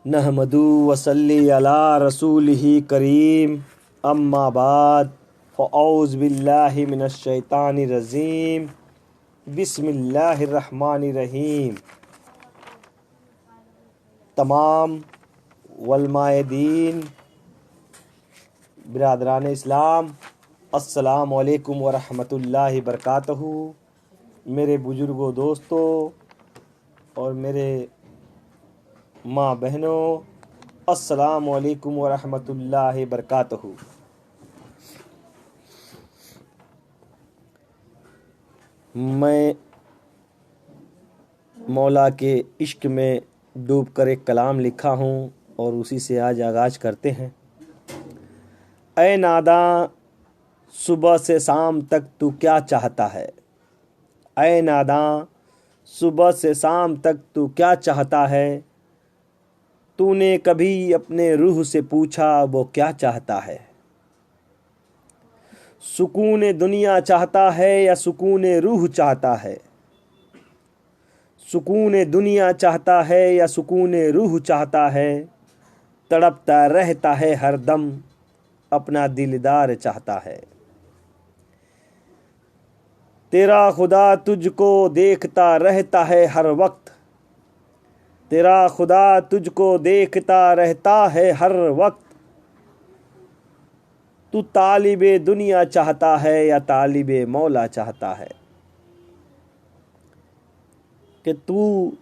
नहमदु वसल्ली अला रसूलिही करीम अम्मा बाद फ़औज़ु बिल्लाहि मिनश शैतानिर रजीम बिस्मिल्लाहिर रहमानिर रहीम। तमाम वलमाए दीन बिरादरान इस्लाम अस्सलामु अलैकुम व रहमतुल्लाहि बरकातहू। मेरे बुजुर्गों, दोस्तों और मेरे माँ बहनों, अस्सलामु अलैकुम व रहमतुल्लाहि बरकातहू। मैं मौला के इश्क में डूब कर एक कलाम लिखा हूँ और उसी से आज आगाज़ करते हैं। ऐ नादां, सुबह से शाम तक तू क्या चाहता है। ऐ नादां, सुबह से शाम तक तू क्या चाहता है। तूने कभी अपने रूह से पूछा वो क्या चाहता है। सुकून दुनिया चाहता है या सुकून रूह चाहता है। सुकून दुनिया चाहता है या सुकून रूह चाहता है। तड़पता रहता है हर दम, अपना दिलदार चाहता है। तेरा खुदा तुझको देखता रहता है हर वक्त। तेरा खुदा तुझको देखता रहता है हर वक्त। तू तालिबे दुनिया चाहता है या तालिबे मौला चाहता है। कि तू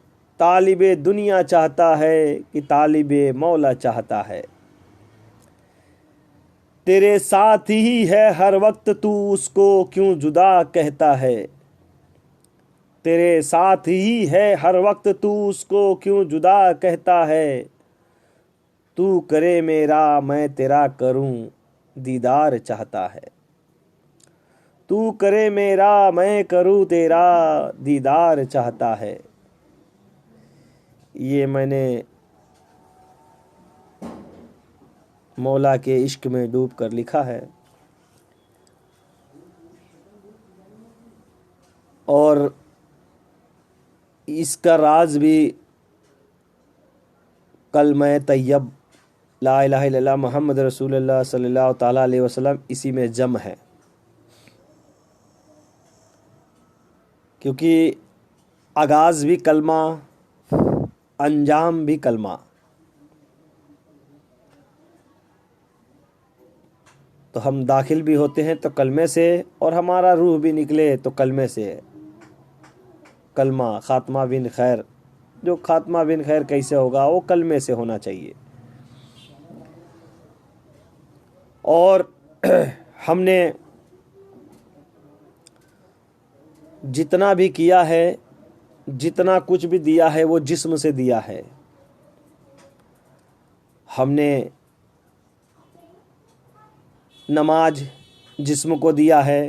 तालिबे दुनिया चाहता है कि तालिबे मौला चाहता है। तेरे साथ ही है हर वक्त, तू उसको क्यों जुदा कहता है। तेरे साथ ही है हर वक्त, तू उसको क्यों जुदा कहता है। तू करे मेरा मैं तेरा करूं, दीदार चाहता है। तू करे मेरा मैं करूं तेरा, दीदार चाहता है। ये मैंने मौला के इश्क में डूब कर लिखा है और इसका राज भी कलमा तैयब ला इलाहा इल्लल्लाह मोहम्मद रसूलुल्लाह सल्लल्लाहु ताला अलैहि वसल्लम इसी में जम है। क्योंकि आगाज़ भी कलमा, अंजाम भी कलमा। तो हम दाखिल भी होते हैं तो कलमे से, और हमारा रूह भी निकले तो कलमे से। कलमा खात्मा बिन खैर, जो खात्मा बिन खैर कैसे होगा, वो कलमे से होना चाहिए। और हमने जितना भी किया है, जितना कुछ भी दिया है, वो जिस्म से दिया है। हमने नमाज जिस्म को दिया है,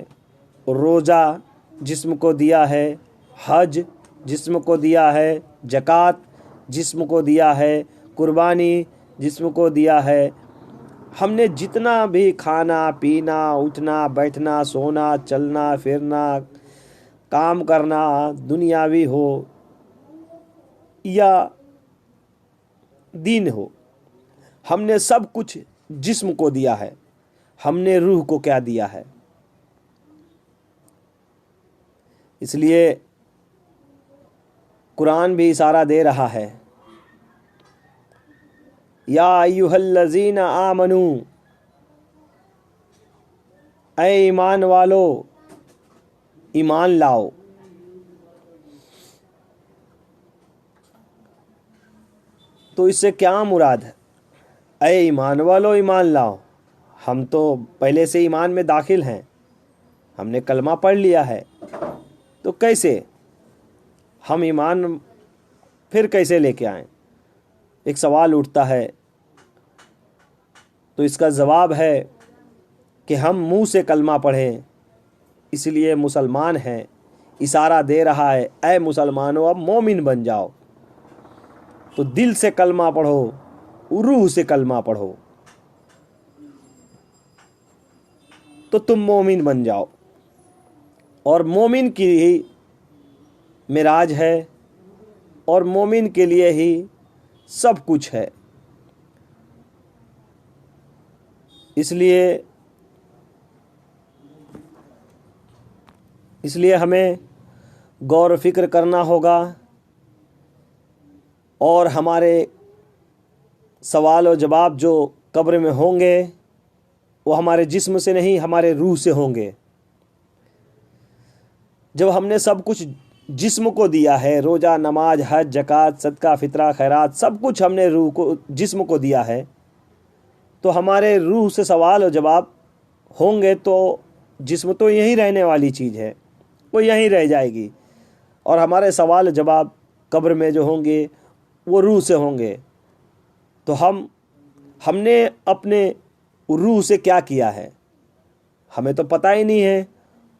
रोज़ा जिस्म को दिया है, हज जिस्म को दिया है, ज़कात जिस्म को दिया है, कुर्बानी जिस्म को दिया है। हमने जितना भी खाना पीना, उठना बैठना, सोना चलना फिरना, काम करना, दुनियावी हो या दीन हो, हमने सब कुछ जिस्म को दिया है। हमने रूह को क्या दिया है। इसलिए कुरान भी इशारा दे रहा है, या अय्युहल्लज़ीना आमनू, ऐ ईमान वालो ईमान लाओ। तो इससे क्या मुराद है, ऐ ईमान वालो ईमान लाओ। हम तो पहले से ईमान में दाखिल हैं, हमने कलमा पढ़ लिया है, तो कैसे हम ईमान फिर कैसे लेके आएं। एक सवाल उठता है। तो इसका जवाब है कि हम मुंह से कलमा पढ़ें, इसलिए मुसलमान हैं। इशारा दे रहा है, ऐ मुसलमानों अब मोमिन बन जाओ। तो दिल से कलमा पढ़ो, रूह से कलमा पढ़ो, तो तुम मोमिन बन जाओ। और मोमिन की ही मिराज है और मोमिन के लिए ही सब कुछ है। इसलिए हमें गौर फिक्र करना होगा और हमारे सवाल और जवाब जो कब्र में होंगे वो हमारे जिस्म से नहीं, हमारे रूह से होंगे। जब हमने सब कुछ जिस्म को दिया है, रोज़ा, नमाज, हज, ज़कात, सदका, फितरा, खैरात, सब कुछ हमने रूह को, जिस्म को दिया है, तो हमारे रूह से सवाल और जवाब होंगे। तो जिस्म तो यहीं रहने वाली चीज़ है, वो यहीं रह जाएगी, और हमारे सवाल और जवाब कब्र में जो होंगे वो रूह से होंगे। तो हमने अपने रूह से क्या किया है, हमें तो पता ही नहीं है।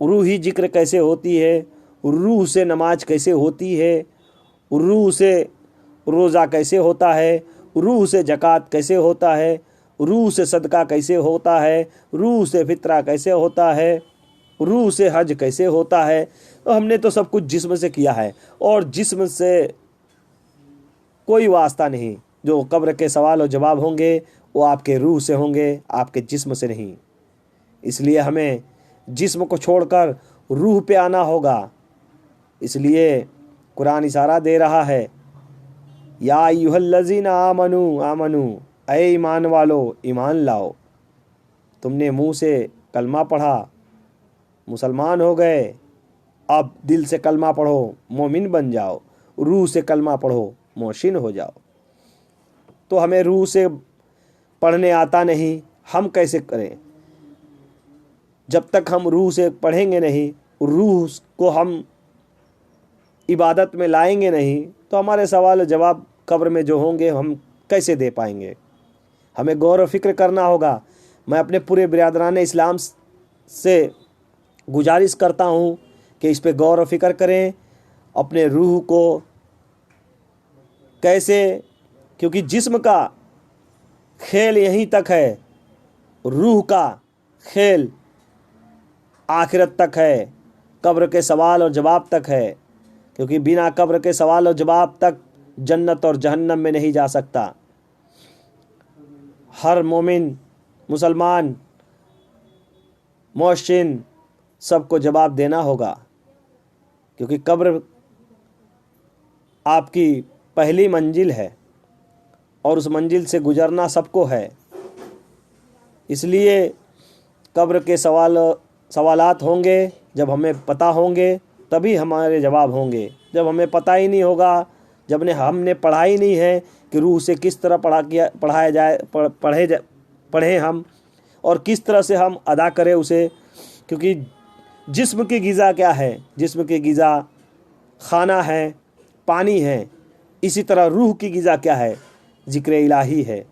रूह ही जिक्र कैसे होती है, रूह से नमाज कैसे होती है, रूह से रोज़ा कैसे होता है, रूह से ज़कात कैसे होता है, रूह से सदका कैसे होता है, रूह से फितरा कैसे होता है, रूह से हज कैसे होता है। तो हमने तो सब कुछ जिस्म से किया है, और जिस्म से कोई वास्ता नहीं। जो कब्र के सवाल और जवाब होंगे वो आपके रूह से होंगे, आपके जिस्म से नहीं। इसलिए हमें जिस्म को छोड़कर रूह पे आना होगा। इसलिए कुरान इशारा दे रहा है, या अय्युहल्लज़ीना आमनू आमनू, ऐ ईमान वालो ईमान लाओ। तुमने मुंह से कलमा पढ़ा, मुसलमान हो गए, अब दिल से कलमा पढ़ो, मोमिन बन जाओ। रूह से कलमा पढ़ो, मोहसिन हो जाओ। तो हमें रूह से पढ़ने आता नहीं, हम कैसे करें? जब तक हम रूह से पढ़ेंगे नहीं, रूह को हम इबादत में लाएंगे नहीं, तो हमारे सवाल जवाब कब्र में जो होंगे हम कैसे दे पाएंगे? हमें गौर व फिक्र करना होगा। मैं अपने पूरे बिरादरान इस्लाम से गुजारिश करता हूँ कि इस पे गौर व फिक्र करें, अपने रूह को कैसे, क्योंकि जिस्म का खेल यहीं तक है, रूह का खेल आखिरत तक है, कब्र के सवाल और जवाब तक है। क्योंकि बिना कब्र के सवाल और जवाब तक जन्नत और जहन्नम में नहीं जा सकता। हर मोमिन, मुसलमान, मोहसिन सबको जवाब देना होगा, क्योंकि कब्र आपकी पहली मंजिल है और उस मंजिल से गुजरना सबको है। इसलिए कब्र के सवालात होंगे, जब हमें पता होंगे तभी हमारे जवाब होंगे। जब हमें पता ही नहीं होगा, जब हमने पढ़ा ही नहीं है कि रूह से किस तरह पढ़ें हम, और किस तरह से हम अदा करें उसे। क्योंकि जिस्म की ग़िज़ा क्या है? जिस्म की ग़िज़ा खाना है, पानी है। इसी तरह रूह की ग़िज़ा क्या है? ज़िक्र इलाही है।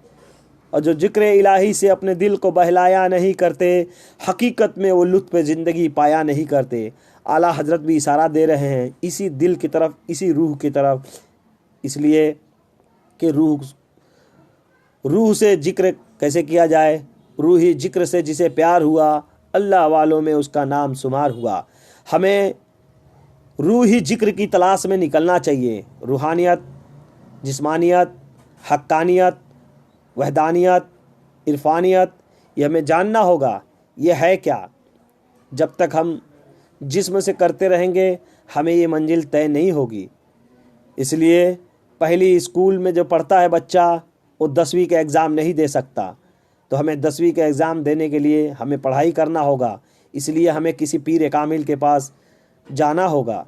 और जो ज़िक्र इलाही से अपने दिल को बहलाया नहीं करते, हकीकत में वो लुत्फ़ ज़िंदगी पाया नहीं करते। आला हज़रत भी इशारा दे रहे हैं इसी दिल की तरफ, इसी रूह की तरफ। इसलिए कि रूह से ज़िक्र कैसे किया जाए? रूही ज़िक्र से जिसे प्यार हुआ, अल्लाह वालों में उसका नाम शुमार हुआ। हमें रूही ज़िक्र की तलाश में निकलना चाहिए। रूहानियत, जिस्मानियत, हक्कानियत, वहदानियत, इरफानियत, ये हमें जानना होगा ये है क्या। जब तक हम जिस्म से करते रहेंगे हमें ये मंजिल तय नहीं होगी। इसलिए पहली स्कूल में जो पढ़ता है बच्चा, वो 10वीं का एग्ज़ाम नहीं दे सकता। तो हमें 10वीं का एग्ज़ाम देने के लिए हमें पढ़ाई करना होगा। इसलिए हमें किसी पीर कामिल के पास जाना होगा।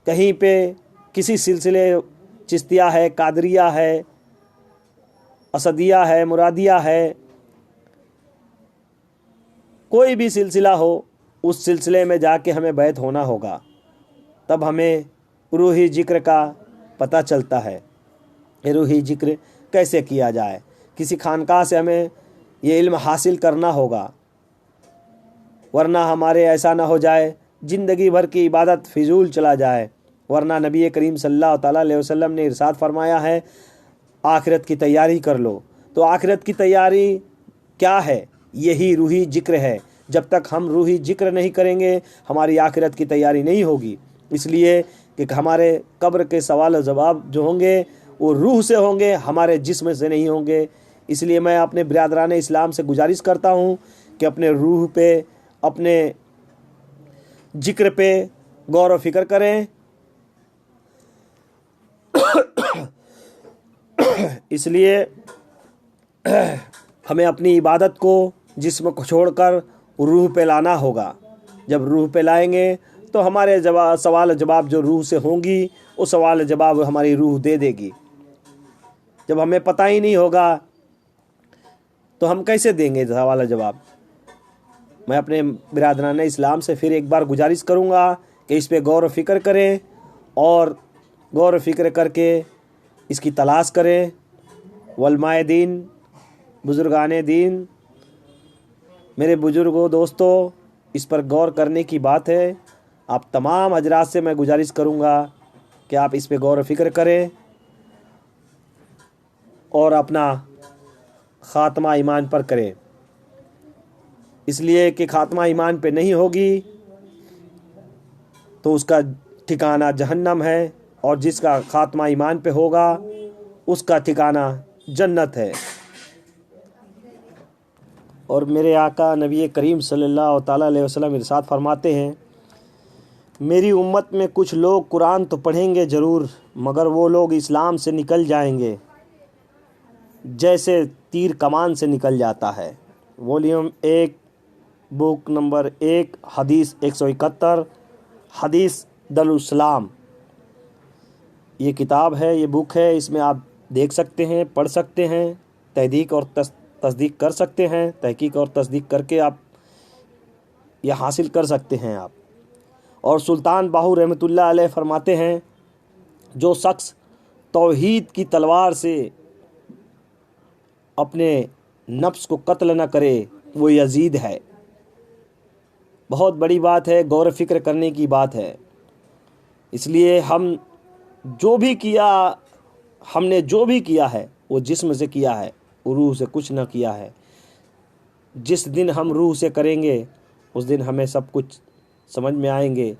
कहीं पे किसी सिलसिले, चिश्तिया है, कादरिया है, असदिया है, मुरादिया है, कोई भी सिलसिला हो, उस सिलसिले में जाके हमें बैत होना होगा। तब हमें रूही ज़िक्र का पता चलता है, रूही ज़िक्र कैसे किया जाए। किसी खानका से हमें ये इल्म हासिल करना होगा, वरना हमारे ऐसा ना हो जाए ज़िंदगी भर की इबादत फिजूल चला जाए। वरना नबी करीम सल्लल्लाहु अलैहि वसल्लम ने इरशाद फरमाया है, आखिरत की तैयारी कर लो। तो आखिरत की तैयारी क्या है? यही रूही ज़िक्र है। जब तक हम रूही ज़िक्र नहीं करेंगे हमारी आखिरत की तैयारी नहीं होगी। इसलिए कि हमारे कब्र के सवाल और जवाब जो होंगे वो रूह से होंगे, हमारे जिस्म से नहीं होंगे। इसलिए मैं अपने बिरादरान इस्लाम से गुजारिश करता हूँ कि अपने रूह पे, अपने जिक्र पे गौर व फिक्र करें। इसलिए हमें अपनी इबादत को जिस्म को छोड़कर रूह पे लाना होगा। जब रूह पे लाएंगे तो हमारे सवाल जवाब जो रूह से होंगी, वो सवाल जवाब हमारी रूह दे देगी। जब हमें पता ही नहीं होगा तो हम कैसे देंगे सवाल जवाब। मैं अपने बिरादरान इस्लाम से फिर एक बार गुजारिश करूँगा कि इस पे गौर व फिक्र करें और गौर व फिक्र करके इसकी तलाश करें। उलमाए दीन, बुज़ुर्गाने दीन, मेरे बुज़ुर्गों, दोस्तों, इस पर गौर करने की बात है। आप तमाम हजरात से मैं गुजारिश करूँगा कि आप इस पे गौर व फिक्र करें और अपना ख़ात्मा ईमान पर करें। इसलिए कि ख़ात्मा ईमान पे नहीं होगी तो उसका ठिकाना जहन्नम है, और जिसका ख़ात्मा ईमान पे होगा उसका ठिकाना जन्नत है। और मेरे आका नबी करीम सल्लल्लाहु ताला अलैहि वसल्लम इरशाद फरमाते हैं, मेरी उम्मत में कुछ लोग कुरान तो पढ़ेंगे ज़रूर, मगर वो लोग इस्लाम से निकल जाएंगे जैसे तीर कमान से निकल जाता है। वॉल्यूम 1, बुक नंबर 1, हदीस 171, हदीस दरुस्सलाम, ये किताब है, ये बुक है। इसमें आप देख सकते हैं, पढ़ सकते हैं, तहदीक और तस्दीक कर सकते हैं। तहकीक और तस्दीक करके आप यह हासिल कर सकते हैं आप। और सुल्तान बाहू रहमतुल्लाह अलैह फरमाते हैं, जो शख्स तौहीद की तलवार से अपने नफ्स को कत्ल न करे वो यजीद है। बहुत बड़ी बात है, गौर व फिक्र करने की बात है। इसलिए हमने जो भी किया है वो जिस्म से किया है, रूह से कुछ न किया है। जिस दिन हम रूह से करेंगे उस दिन हमें सब कुछ समझ में आएंगे।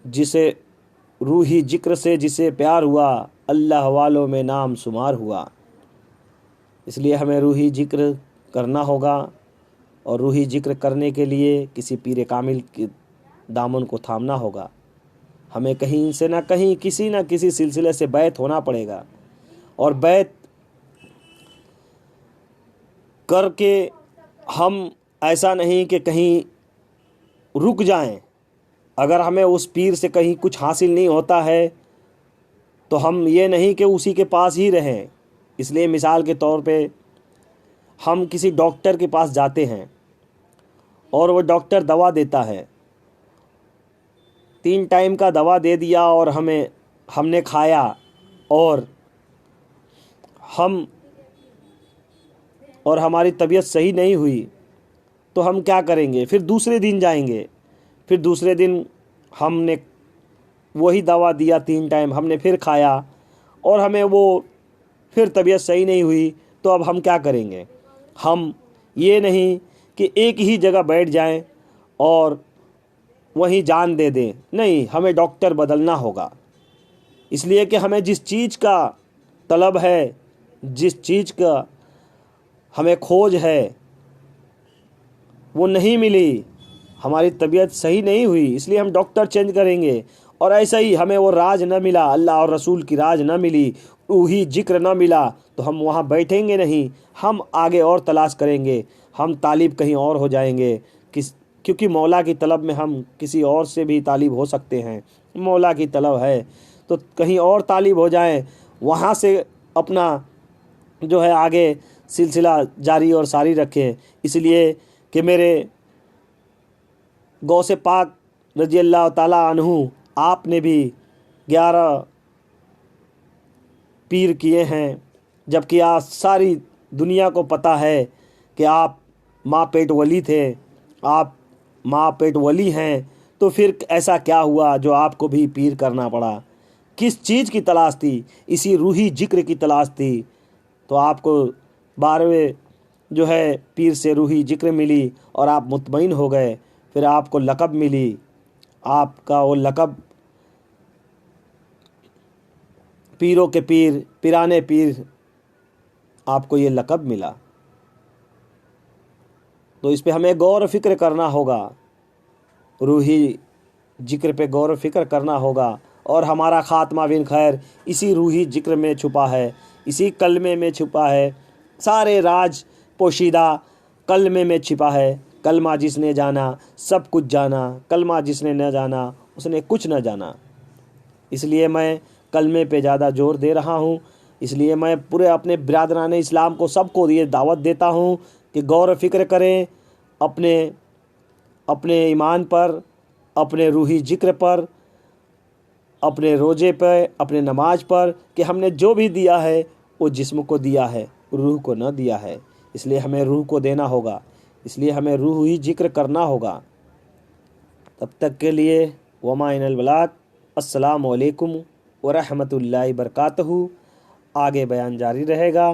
जिसे रूही जिक्र से जिसे प्यार हुआ, अल्लाह वालों में नाम शुमार हुआ। इसलिए हमें रूही जिक्र करना होगा, और रूही जिक्र करने के लिए किसी पीर कामिल के दामन को थामना होगा। हमें कहीं से ना कहीं, किसी न किसी सिलसिले से बैत होना पड़ेगा, और बैत करके हम ऐसा नहीं कि कहीं रुक जाएं। अगर हमें उस पीर से कहीं कुछ हासिल नहीं होता है तो हम ये नहीं कि उसी के पास ही रहें। इसलिए मिसाल के तौर पे हम किसी डॉक्टर के पास जाते हैं और वो डॉक्टर दवा देता है, 3 टाइम का दवा दे दिया और हमने खाया और हमारी तबीयत सही नहीं हुई तो हम क्या करेंगे? फिर दूसरे दिन जाएंगे, फिर दूसरे दिन हमने वही दवा दिया 3 टाइम, हमने फिर खाया और हमें वो फिर तबीयत सही नहीं हुई, तो अब हम क्या करेंगे? हम ये नहीं कि एक ही जगह बैठ जाएं और वहीं जान दे दें, नहीं, हमें डॉक्टर बदलना होगा। इसलिए कि हमें जिस चीज़ का तलब है, जिस चीज़ का हमें खोज है, वो नहीं मिली, हमारी तबीयत सही नहीं हुई, इसलिए हम डॉक्टर चेंज करेंगे। और ऐसा ही हमें वो राज न मिला, अल्लाह और रसूल की राज न मिली, रूही जिक्र न मिला, तो हम वहाँ बैठेंगे नहीं, हम आगे और तलाश करेंगे, हम तालिब कहीं और हो जाएंगे। क्योंकि मौला की तलब में हम किसी और से भी तालिब हो सकते हैं। मौला की तलब है तो कहीं और तालिब हो जाएं, वहाँ से अपना जो है आगे सिलसिला जारी और सारी रखें। इसलिए कि मेरे गौसे पाक रजी अल्लाह ताला अन्हु, आपने भी 11 पीर किए हैं, जबकि आज सारी दुनिया को पता है कि आप माँ पेट वली थे, आप माँ पेट वली हैं। तो फिर ऐसा क्या हुआ जो आपको भी पीर करना पड़ा? किस चीज़ की तलाश थी? इसी रूही जिक्र की तलाश थी। तो आपको 12वें जो है पीर से रूही जिक्र मिली और आप मुतमईन हो गए। फिर आपको लक़ब मिली, आपका वो लक़ब पीरों के पीर, पिराने पीर आपको ये लक़ब मिला। तो इस पे हमें गौर फिक्र करना होगा, रूही जिक्र पे गौर फिक्र करना होगा। और हमारा ख़ात्मा बिन खैर इसी रूही जिक्र में छुपा है, इसी कलमे में छुपा है। सारे राज पोशीदा कलमे में छिपा है। कलमा जिसने जाना सब कुछ जाना, कलमा जिसने न जाना उसने कुछ न जाना। इसलिए मैं कलमे पे ज़्यादा जोर दे रहा हूँ। इसलिए मैं पूरे अपने बिरादरान इस्लाम को सबको ये दावत देता हूँ कि गौर फिक्र करें अपने ईमान पर, अपने रूही जिक्र पर, अपने रोज़े पर, अपने नमाज पर, कि हमने जो भी दिया है वो जिस्म को दिया है, रूह को न दिया है। इसलिए हमें रूह को देना होगा, इसलिए हमें रूह ही जिक्र करना होगा। तब तक के लिए वमा इनल बलाग। अस्सलामु अलैकुम व रहमतुल्लाहि बरकातहू। आगे बयान जारी रहेगा।